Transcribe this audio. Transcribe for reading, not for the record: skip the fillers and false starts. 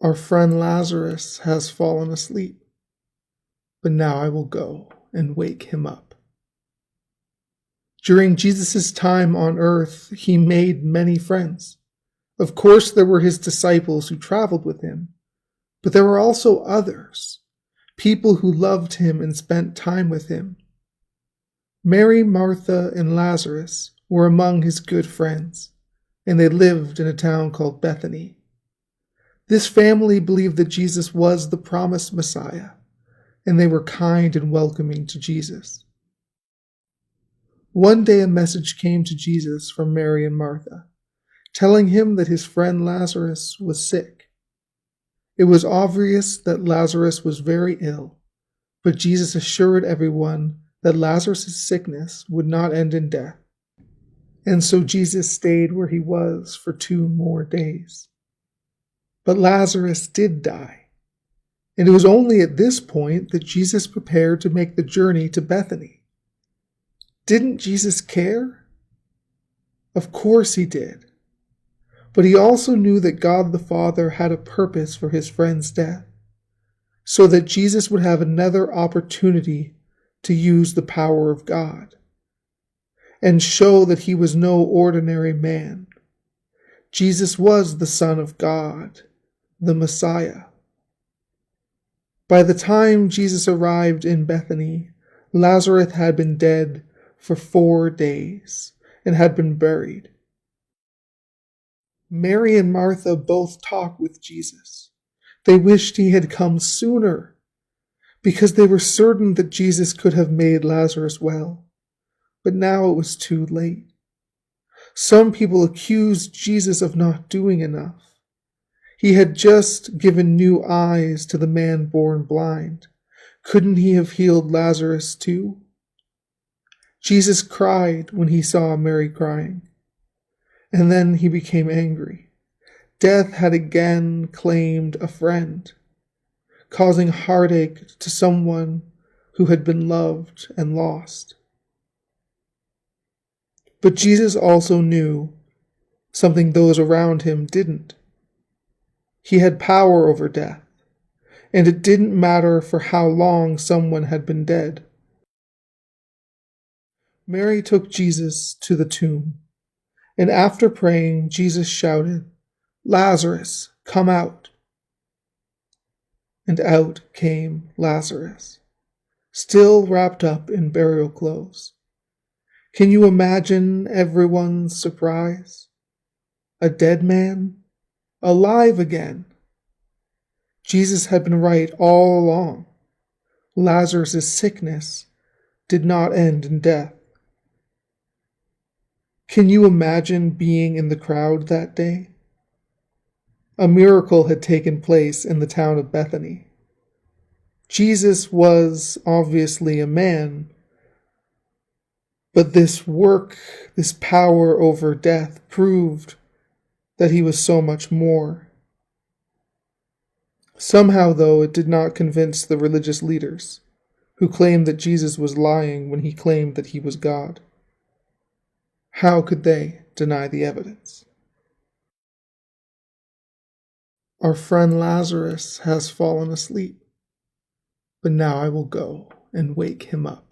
Our friend Lazarus has fallen asleep, but now I will go and wake him up. During Jesus' time on earth, he made many friends. Of course, there were his disciples who traveled with him, but there were also others, people who loved him and spent time with him. Mary, Martha, and Lazarus were among his good friends, and they lived in a town called Bethany. This family believed that Jesus was the promised Messiah, and they were kind and welcoming to Jesus. One day a message came to Jesus from Mary and Martha, telling him that his friend Lazarus was sick. It was obvious that Lazarus was very ill, but Jesus assured everyone that Lazarus' sickness would not end in death, and so Jesus stayed where he was for 2 more days. But Lazarus did die, and it was only at this point that Jesus prepared to make the journey to Bethany. Didn't Jesus care? Of course he did. But he also knew that God the Father had a purpose for his friend's death, so that Jesus would have another opportunity to use the power of God and show that he was no ordinary man. Jesus was the Son of God, the Messiah. By the time Jesus arrived in Bethany, Lazarus had been dead for 4 days and had been buried. Mary and Martha both talked with Jesus. They wished he had come sooner, because they were certain that Jesus could have made Lazarus well. But now it was too late. Some people accused Jesus of not doing enough. He had just given new eyes to the man born blind. Couldn't he have healed Lazarus too? Jesus cried when he saw Mary crying, and then he became angry. Death had again claimed a friend, causing heartache to someone who had been loved and lost. But Jesus also knew something those around him didn't. He had power over death, and it didn't matter for how long someone had been dead. Mary took Jesus to the tomb, and after praying, Jesus shouted, "Lazarus, come out!" And out came Lazarus, still wrapped up in burial clothes. Can you imagine everyone's surprise? A dead man, alive again. Jesus had been right all along. Lazarus' sickness did not end in death. Can you imagine being in the crowd that day? A miracle had taken place in the town of Bethany. Jesus was obviously a man, but this work, this power over death, proved that he was so much more. Somehow, though, it did not convince the religious leaders, who claimed that Jesus was lying when he claimed that he was God. How could they deny the evidence? Our friend Lazarus has fallen asleep, but now I will go and wake him up.